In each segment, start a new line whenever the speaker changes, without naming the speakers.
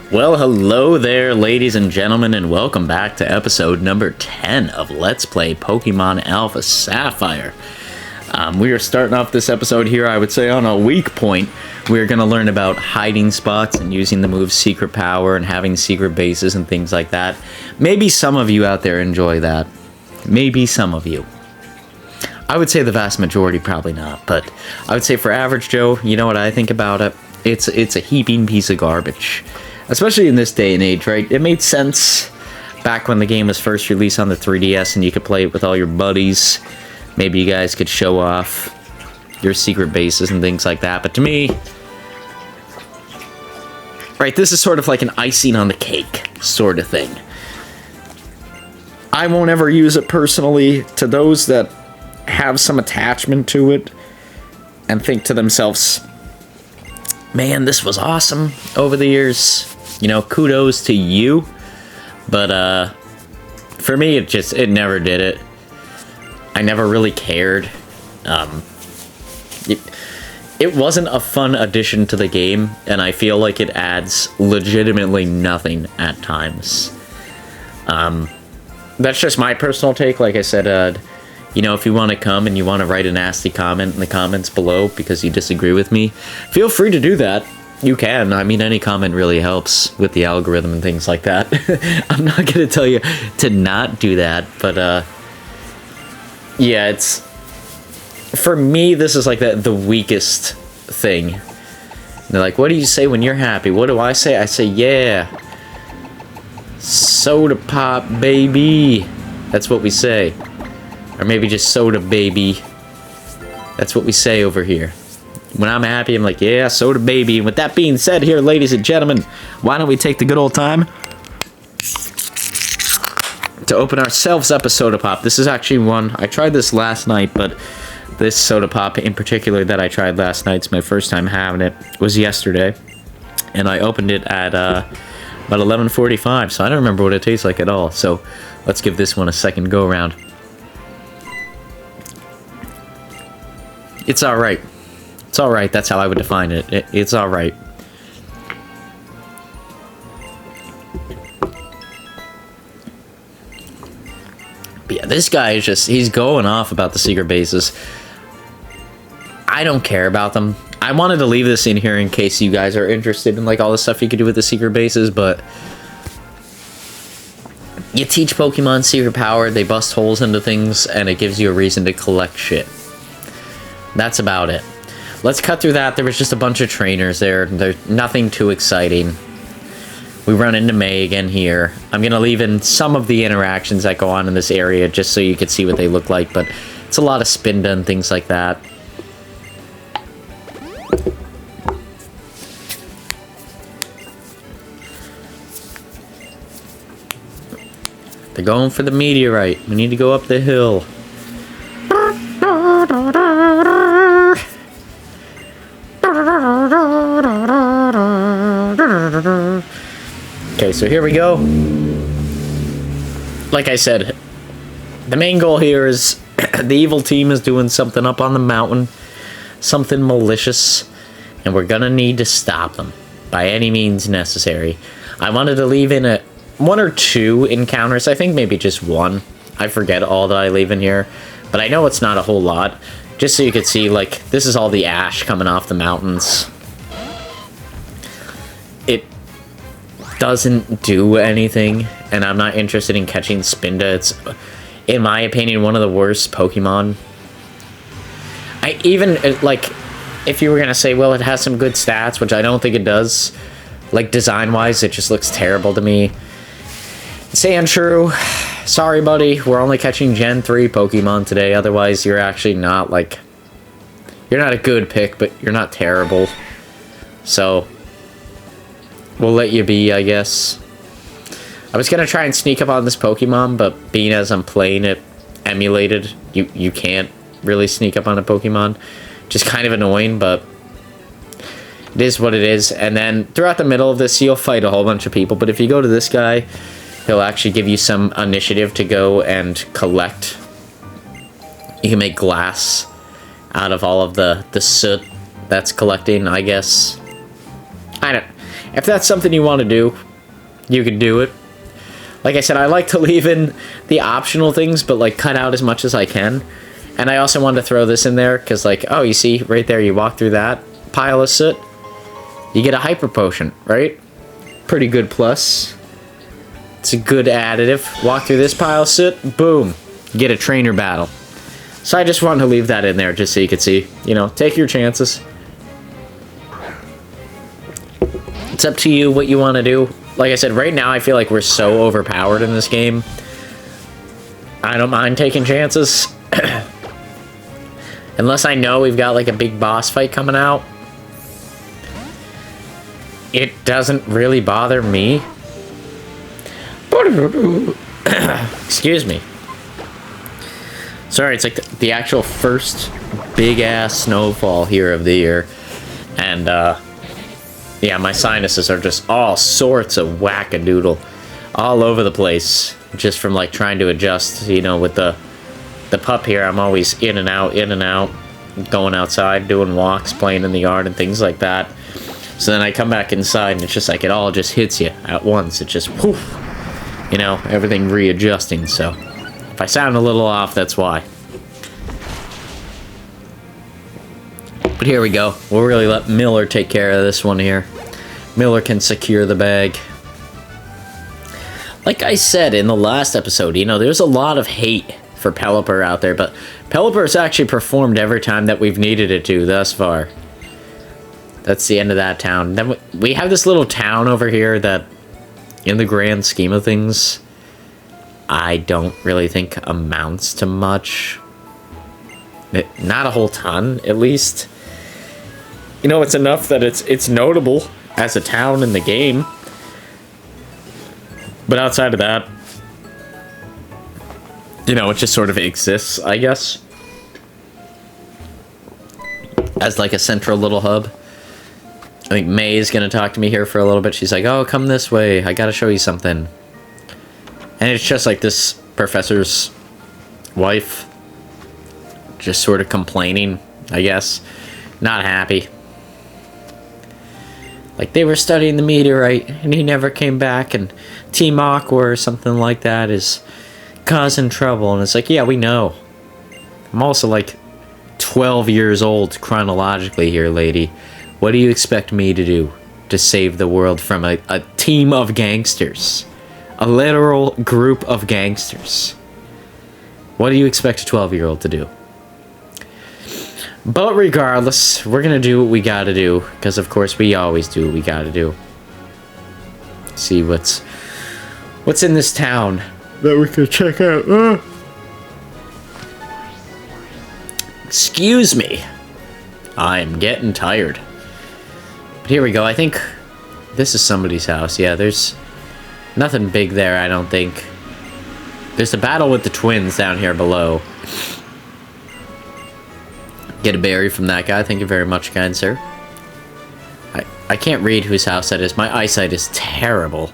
Well, hello there, ladies and gentlemen, and welcome back to episode number 10 of Let's Play Pokemon Alpha Sapphire. We are starting off this episode here, I would say, on a weak point. We're going to learn about hiding spots and using the move's secret power and having secret bases and things like that. Maybe some of you out there enjoy that. Maybe some of you. I would say the vast majority probably not, but I would say for average Joe, you know what I think about it? It's a heaping piece of garbage. Especially in this day and age, right? It made sense back when the game was first released on the 3DS and you could play it with all your buddies. Maybe you guys could show off your secret bases and things like that. But to me, right, this is sort of like an icing on the cake sort of thing. I won't ever use it personally. To those that have some attachment to it and think to themselves, man, this was awesome over the years. You know, kudos to you. But for me, it never did it. I never really cared. It wasn't a fun addition to the game, and I feel like it adds legitimately nothing at times. That's just my personal take. Like I said, you know, if you want to come and you want to write a nasty comment in the comments below because you disagree with me, feel free to do that. You can. I mean, any comment really helps with the algorithm and things like that. I'm not going to tell you to not do that, but yeah, it's... For me, this is like the weakest thing. They're like, what do you say when you're happy? What do I say? I say, yeah. Soda pop, baby. That's what we say. Or maybe just soda, baby. That's what we say over here. When I'm happy, I'm like, yeah, soda, baby. And with that being said here, ladies and gentlemen, why don't we take the good old time to open ourselves up a soda pop. This is actually one, I tried this last night, but this soda pop in particular that I tried last night, it's my first time having it, was yesterday. And I opened it at about 11:45, so I don't remember what it tastes like at all. So let's give this one a second go around. It's alright. It's alright, that's how I would define it. It's alright. But yeah, this guy is just, he's going off about the secret bases. I don't care about them. I wanted to leave this in here in case you guys are interested in like all the stuff you could do with the secret bases, but you teach Pokemon secret power, they bust holes into things, and it gives you a reason to collect shit. That's about it. Let's cut through that. There was just a bunch of trainers there. There's nothing too exciting. We run into May again here. I'm going to leave in some of the interactions that go on in this area just so you can see what they look like, but it's a lot of Spinda and things like that. They're going for the meteorite. We need to go up the hill. Okay, so here we go. Like I said, the main goal here is the evil team is doing something up on the mountain, something malicious, and we're gonna need to stop them by any means necessary. I wanted to leave in one or two encounters, I think maybe just one. I forget all that I leave in here, but I know it's not a whole lot. Just so you could see, like, this is all the ash coming off the mountains. It doesn't do anything, and I'm not interested in catching Spinda. It's, in my opinion, one of the worst Pokemon. Like, if you were gonna say, well, it has some good stats, which I don't think it does, like, design-wise, it just looks terrible to me. Sandshrew, sorry, buddy, we're only catching Gen 3 Pokemon today, otherwise you're actually not, like, you're not a good pick, but you're not terrible. So we'll let you be, I guess. I was gonna try and sneak up on this Pokemon, but being as I'm playing it emulated, you can't really sneak up on a Pokemon. Just kind of annoying, but it is what it is. And then throughout the middle of this, you'll fight a whole bunch of people, but if you go to this guy, he'll actually give you some initiative to go and collect. You can make glass out of all of the soot that's collecting, I guess. I don't... if that's something you want to do, you can do it. Like I said, I like to leave in the optional things, but like cut out as much as I can. And I also wanted to throw this in there because, like, oh, you see right there, you walk through that pile of soot, you get a hyper potion, right? Pretty good plus. It's a good additive. Walk through this pile of soot, boom, you get a trainer battle. So I just wanted to leave that in there just so you could see, you know, take your chances. It's up to you what you want to do. Like I said, right now I feel like we're so overpowered in this game. I don't mind taking chances. Unless I know we've got like a big boss fight coming out. It doesn't really bother me. Excuse me. Sorry, it's like the actual first big-ass snowfall here of the year. And, yeah, my sinuses are just all sorts of wackadoodle. All over the place. Just from, like, trying to adjust, you know, with the pup here. I'm always in and out, going outside, doing walks, playing in the yard, and things like that. So then I come back inside, and it's just like it all just hits you at once. It just, whoof, you know, everything readjusting. So if I sound a little off, that's why. But here we go. We'll really let Miller take care of this one here. Miller can secure the bag. Like I said in the last episode, you know, there's a lot of hate for Pelipper out there, but Pelipper's actually performed every time that we've needed it to thus far. That's the end of that town. Then we have this little town over here that, in the grand scheme of things, I don't really think amounts to much. Not a whole ton, at least. You know, it's enough that it's notable as a town in the game. But outside of that, you know, it just sort of exists, I guess. As like a central little hub. I think May is going to talk to me here for a little bit. She's like, oh, come this way. I got to show you something. And it's just like this professor's wife. Just sort of complaining, I guess. Not happy. Like, they were studying the meteorite, and he never came back, and Team Aqua or something like that is causing trouble. And it's like, yeah, we know. I'm also, like, 12 years old chronologically here, lady. What do you expect me to do to save the world from a team of gangsters? A literal group of gangsters. What do you expect a 12-year-old to do? But regardless, we're gonna do what we gotta do, because of course we always do what we gotta do. See what's in this town that we could check out. Excuse me. I am getting tired. But here we go. I think this is somebody's house. Yeah, there's nothing big there, I don't think. There's a battle with the twins down here below. Get a berry from that guy. Thank you very much, kind sir. I can't read whose house that is. My eyesight is terrible.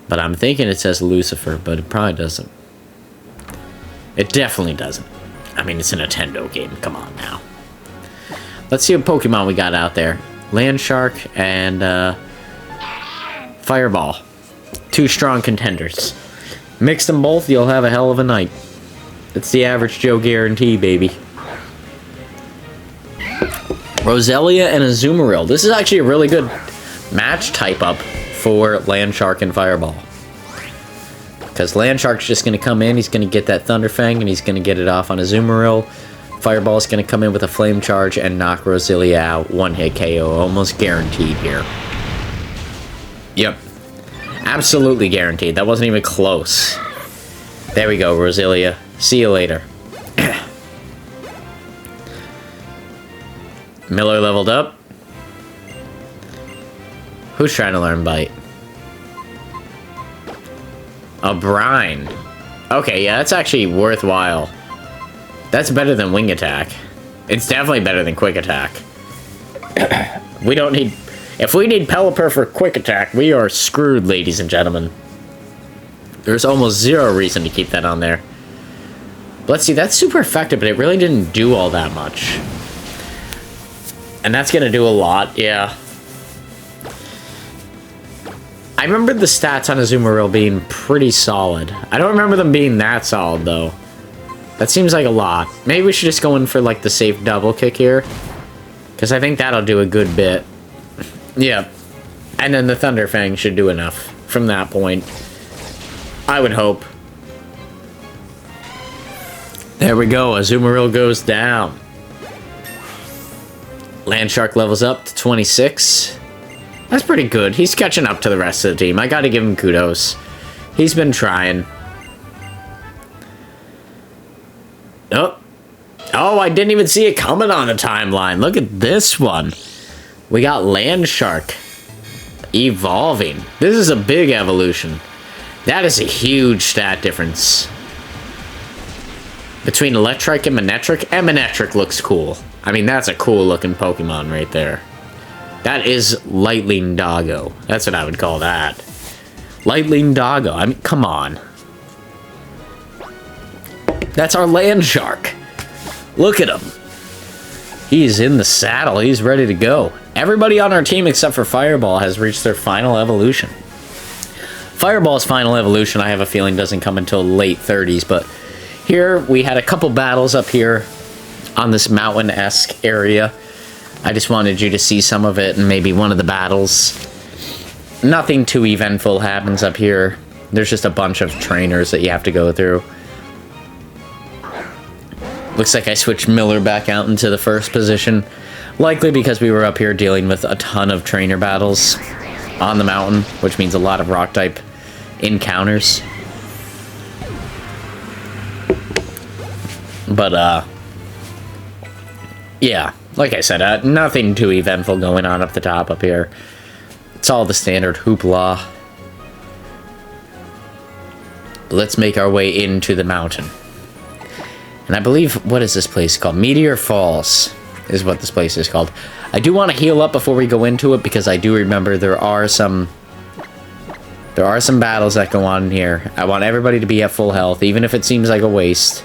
But I'm thinking it says Lucifer, but it probably doesn't. It definitely doesn't. I mean, it's a Nintendo game. Come on now. Let's see what Pokemon we got out there. Landshark and Fireball. Two strong contenders. Mix them both, you'll have a hell of a night. It's the average Joe guarantee, baby. Roselia and Azumarill. This is actually a really good match type up for Landshark and Fireball. Because Landshark's just going to come in, he's going to get that Thunderfang, and he's going to get it off on Azumarill. Fireball's going to come in with a Flame Charge and knock Roselia out. One-hit KO, almost guaranteed here. Yep. Absolutely guaranteed. That wasn't even close. There we go, Roselia. See you later. Miller leveled up. Who's trying to learn Bite? A Brine. Okay, yeah, that's actually worthwhile. That's better than Wing Attack. It's definitely better than Quick Attack. We don't need... If we need Pelipper for Quick Attack, we are screwed, ladies and gentlemen. There's almost zero reason to keep that on there. But let's see, that's super effective, but it really didn't do all that much. And that's gonna do a lot, yeah. I remember the stats on Azumarill being pretty solid. I don't remember them being that solid, though. That seems like a lot. Maybe we should just go in for, like, the safe double kick here. Because I think that'll do a good bit. Yeah. And then the Thunder Fang should do enough from that point. I would hope. There we go. Azumarill goes down. Landshark levels up to 26. That's pretty good. He's catching up to the rest of the team. I gotta give him kudos. He's been trying. Oh. Oh, I didn't even see it coming on the timeline. Look at this one. We got Landshark evolving. This is a big evolution. That is a huge stat difference between Electric and Manectric. And Manectric looks cool. I mean, that's a cool looking Pokemon right there. That is Lightning Doggo. That's what I would call that. Lightning Doggo. I mean, come on. That's our Landshark. Look at him. He's in the saddle. He's ready to go. Everybody on our team except for Fireball has reached their final evolution. Fireball's final evolution, I have a feeling, doesn't come until late 30s, but here we had a couple battles up here on this mountain-esque area. I just wanted you to see some of it and maybe one of the battles. Nothing too eventful happens up here. There's just a bunch of trainers that you have to go through. Looks like I switched Miller back out into the first position. Likely because we were up here dealing with a ton of trainer battles on the mountain, which means a lot of rock-type encounters. But, yeah, like I said, nothing too eventful going on up the top up here. It's all the standard hoopla. Let's make our way into the mountain. And I believe, what is this place called? Meteor Falls is what this place is called. I do want to heal up before we go into it because I do remember there are some battles that go on here. I want everybody to be at full health, even if it seems like a waste.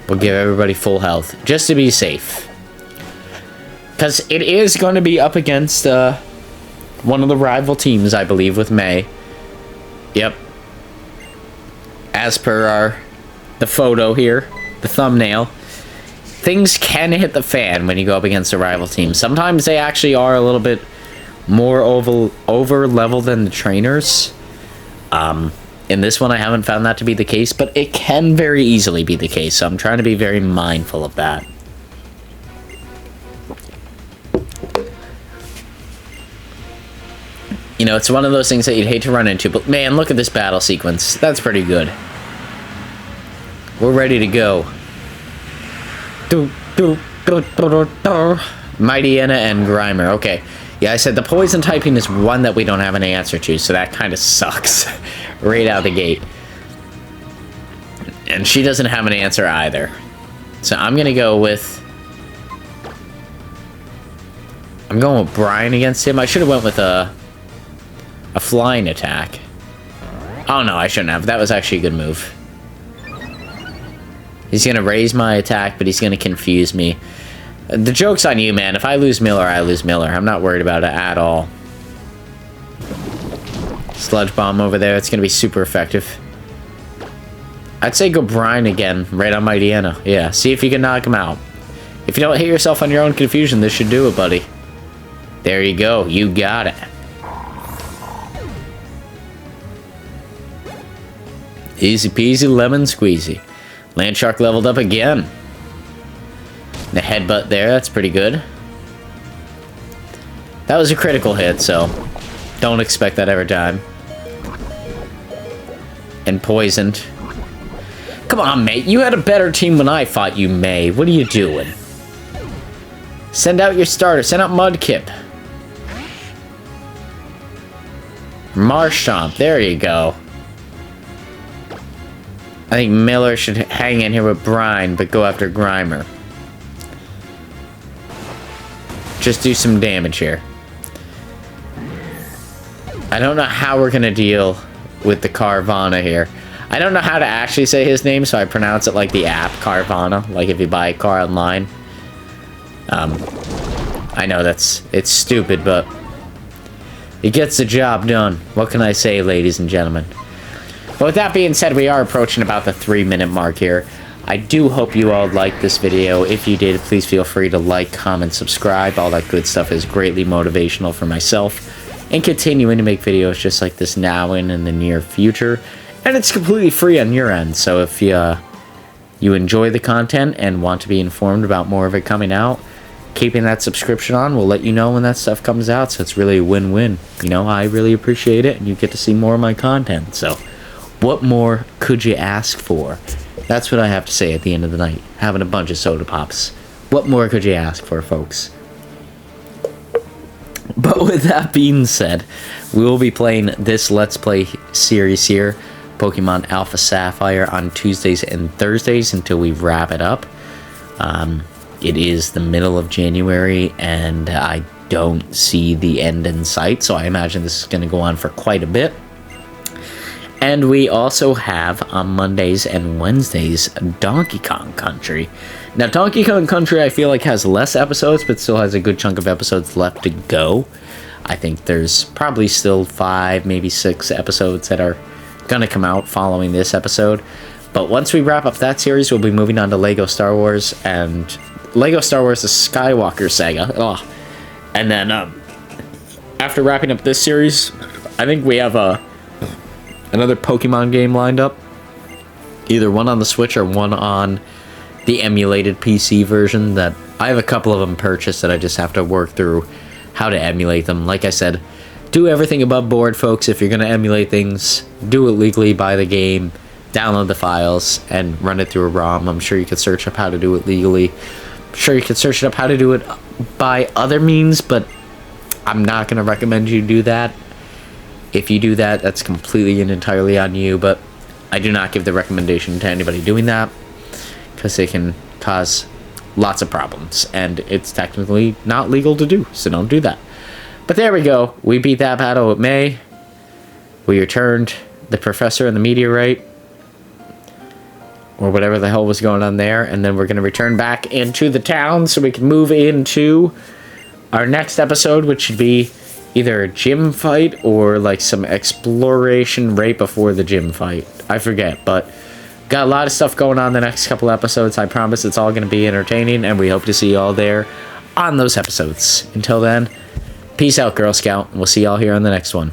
We'll give everybody full health, just to be safe. Because it is going to be up against one of the rival teams, I believe, with May. Yep. As per the photo here, the thumbnail, things can hit the fan when you go up against a rival team. Sometimes they actually are a little bit more over level than the trainers. In this one, I haven't found that to be the case, but it can very easily be the case, so I'm trying to be very mindful of that. You know, it's one of those things that you'd hate to run into, but man, look at this battle sequence. That's pretty good. We're ready to go. Mightyena and Grimer. Okay. Yeah, I said the poison typing is one that we don't have an answer to, so that kind of sucks right out the gate. And she doesn't have an answer either. So I'm going to go with... I'm going with Brian against him. I should have went with a flying attack. Oh no, I shouldn't have. That was actually a good move. He's going to raise my attack, but he's going to confuse me. The joke's on you, man. If I lose Miller, I lose Miller. I'm not worried about it at all. Sludge Bomb over there. It's going to be super effective. I'd say go Brian again, right on Mightyena. Yeah, see if you can knock him out. If you don't hit yourself on your own confusion, this should do it, buddy. There you go. You got it. Easy peasy lemon squeezy. Landshark leveled up again. The headbutt there, that's pretty good. That was a critical hit, so don't expect that every time. And poisoned. Come on, mate. You had a better team when I fought you, May. What are you doing? Send out your starter. Send out Mudkip. Marshtomp. There you go. I think Miller should hang in here with Brine, but go after Grimer. Just do some damage here. I don't know how we're going to deal with the Carvana here. I don't know how to actually say his name, so I pronounce it like the app, Carvana. Like if you buy a car online. I know it's stupid, but it gets the job done. What can I say, ladies and gentlemen? But with that being said, we are approaching about the 3-minute mark here. I do hope you all liked this video. If you did, please feel free to like, comment, subscribe. All that good stuff is greatly motivational for myself and continuing to make videos just like this now and in the near future. And it's completely free on your end. So if you enjoy the content and want to be informed about more of it coming out, keeping that subscription on will let you know when that stuff comes out. So it's really a win-win. You know, I really appreciate it, and you get to see more of my content. So what more could you ask for? That's what I have to say at the end of the night. Having a bunch of soda pops. What more could you ask for, folks? But with that being said, we will be playing this Let's Play series here, Pokemon Alpha Sapphire, on Tuesdays and Thursdays until we wrap it up. It is the middle of January, and I don't see the end in sight, so I imagine this is going to go on for quite a bit. And we also have, on Mondays and Wednesdays, Donkey Kong Country. Now, Donkey Kong Country, I feel like, has less episodes, but still has a good chunk of episodes left to go. I think there's probably still 5, maybe 6 episodes that are going to come out following this episode. But once we wrap up that series, we'll be moving on to LEGO Star Wars and LEGO Star Wars The Skywalker Saga. Oh. And then, after wrapping up this series, I think we have another Pokemon game lined up. Either one on the Switch or one on the emulated PC version. That I have a couple of them purchased that I just have to work through how to emulate them. Like I said, do everything above board, folks. If you're going to emulate things, do it legally, buy the game, download the files, and run it through a ROM. I'm sure you could search up how to do it legally. I'm sure you could search up how to do it by other means, but I'm not going to recommend you do that. If you do that, that's completely and entirely on you, but I do not give the recommendation to anybody doing that, because it can cause lots of problems, and it's technically not legal to do, so don't do that. But there we go. We beat that battle with May. We returned the Professor and the Meteorite, or whatever the hell was going on there, and then we're going to return back into the town so we can move into our next episode, which should be either a gym fight or like some exploration right before the gym fight. I forget, but got a lot of stuff going on the next couple episodes. I promise it's all going to be entertaining, and we hope to see you all there on those episodes. Until then, peace out, Girl Scout, and we'll see y'all here on the next one.